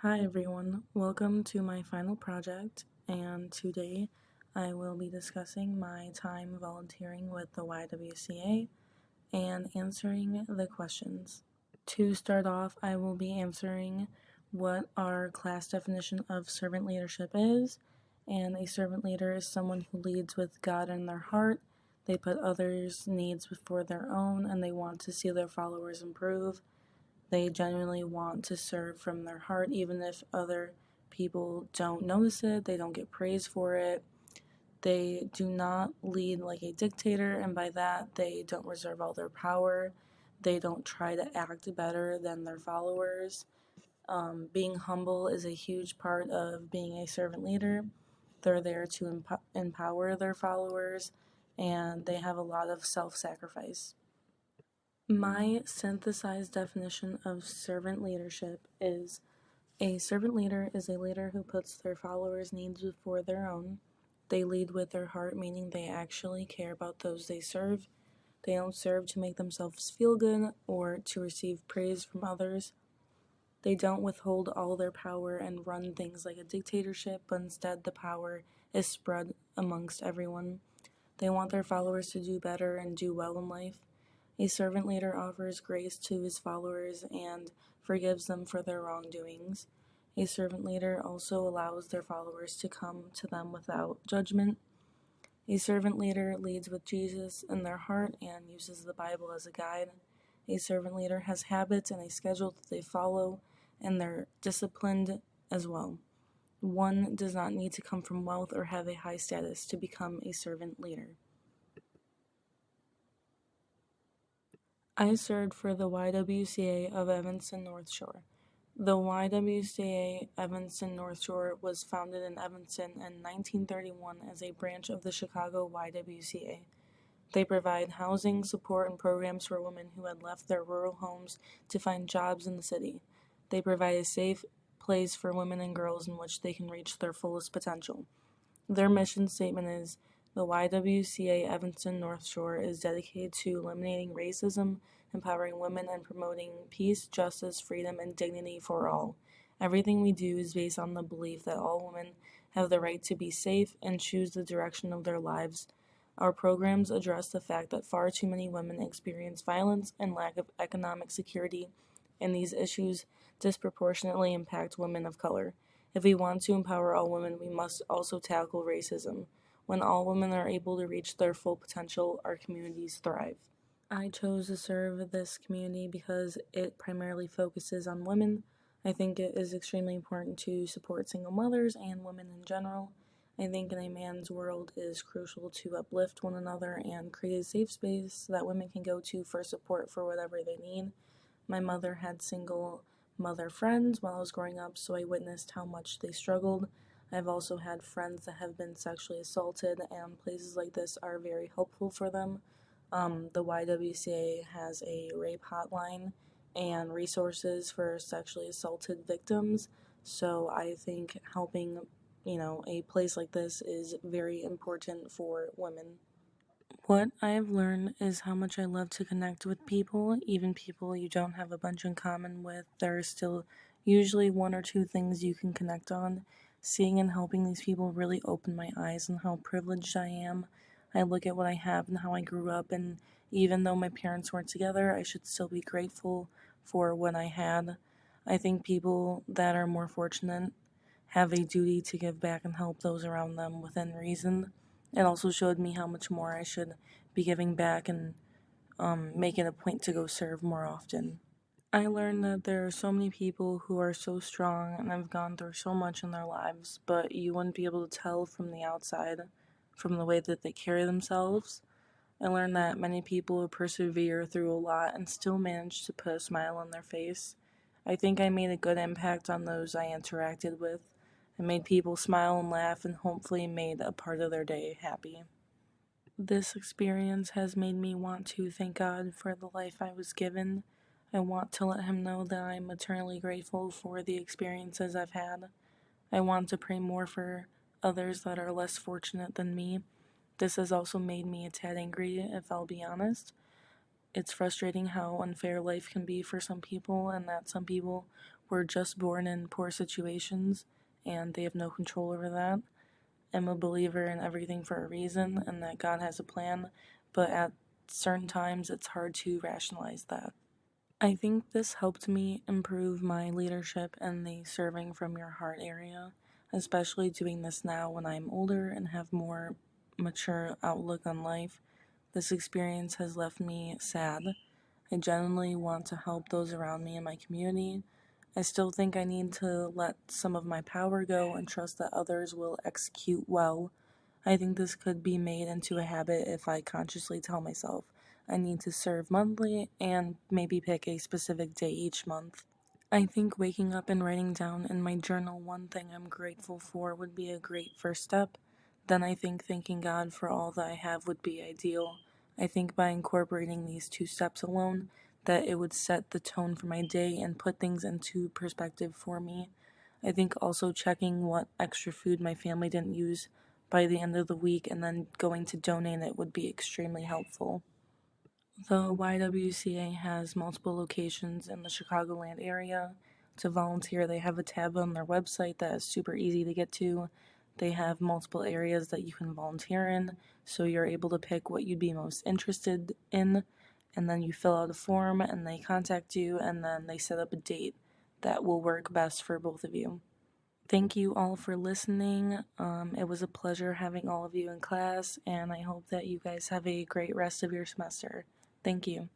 Hi everyone, welcome to my final project, and today I will be discussing my time volunteering with the YWCA and answering the questions. To start off, I will be answering what our class definition of servant leadership is, and a servant leader is someone who leads with God in their heart. They put others' needs before their own, and they want to see their followers improve. They genuinely want to serve from their heart, even if other people don't notice it, they don't get praise for it. They do not lead like a dictator, and by that, they don't reserve all their power. They don't try to act better than their followers. Being humble is a huge part of being a servant leader. They're there to empower their followers, and they have a lot of self sacrifice. My synthesized definition of servant leadership is a servant leader is a leader who puts their followers' needs before their own. They lead with their heart, meaning they actually care about those they serve. They don't serve to make themselves feel good or to receive praise from others. They don't withhold all their power and run things like a dictatorship, but instead the power is spread amongst everyone. They want their followers to do better and do well in life. A servant leader offers grace to his followers and forgives them for their wrongdoings. A servant leader also allows their followers to come to them without judgment. A servant leader leads with Jesus in their heart and uses the Bible as a guide. A servant leader has habits and a schedule that they follow, and they're disciplined as well. One does not need to come from wealth or have a high status to become a servant leader. I served for the YWCA of Evanston North Shore. The YWCA Evanston North Shore was founded in Evanston in 1931 as a branch of the Chicago YWCA. They provide housing, support, and programs for women who had left their rural homes to find jobs in the city. They provide a safe place for women and girls in which they can reach their fullest potential. Their mission statement is the YWCA Evanston North Shore is dedicated to eliminating racism, empowering women, and promoting peace, justice, freedom, and dignity for all. Everything we do is based on the belief that all women have the right to be safe and choose the direction of their lives. Our programs address the fact that far too many women experience violence and lack of economic security, and these issues disproportionately impact women of color. If we want to empower all women, we must also tackle racism. When all women are able to reach their full potential, our communities thrive. I chose to serve this community because it primarily focuses on women. I think it is extremely important to support single mothers and women in general. I think in a man's world it is crucial to uplift one another and create a safe space that women can go to for support for whatever they need. My mother had single mother friends while I was growing up, so I witnessed how much they struggled. I've also had friends that have been sexually assaulted, and places like this are very helpful for them. The YWCA has a rape hotline and resources for sexually assaulted victims, so I think helping, a place like this is very important for women. What I have learned is how much I love to connect with people, even people you don't have a bunch in common with. There are still usually one or two things you can connect on. Seeing and helping these people really opened my eyes on how privileged I am. I look at what I have and how I grew up, and even though my parents weren't together, I should still be grateful for what I had. I think people that are more fortunate have a duty to give back and help those around them within reason. It also showed me how much more I should be giving back and make it a point to go serve more often. I learned that there are so many people who are so strong and have gone through so much in their lives, but you wouldn't be able to tell from the outside from the way that they carry themselves. I learned that many people persevere through a lot and still manage to put a smile on their face. I think I made a good impact on those I interacted with. I made people smile and laugh and hopefully made a part of their day happy. This experience has made me want to thank God for the life I was given. I want to let Him know that I'm eternally grateful for the experiences I've had. I want to pray more for others that are less fortunate than me. This has also made me a tad angry, if I'll be honest. It's frustrating how unfair life can be for some people, and that some people were just born in poor situations and they have no control over that. I'm a believer in everything for a reason and that God has a plan, but at certain times it's hard to rationalize that. I think this helped me improve my leadership in the serving from your heart area, especially doing this now when I'm older and have more mature outlook on life. This experience has left me sad. I genuinely want to help those around me in my community. I still think I need to let some of my power go and trust that others will execute well. I think this could be made into a habit if I consciously tell myself I need to serve monthly and maybe pick a specific day each month. I think waking up and writing down in my journal one thing I'm grateful for would be a great first step. Then I think thanking God for all that I have would be ideal. I think by incorporating these two steps alone, that it would set the tone for my day and put things into perspective for me. I think also checking what extra food my family didn't use by the end of the week and then going to donate it would be extremely helpful. The YWCA has multiple locations in the Chicagoland area. To volunteer, they have a tab on their website that is super easy to get to. They have multiple areas that you can volunteer in, so you're able to pick what you'd be most interested in, and then you fill out a form and they contact you, and then they set up a date that will work best for both of you. Thank you all for listening. It was a pleasure having all of you in class, and I hope that you guys have a great rest of your semester. Thank you.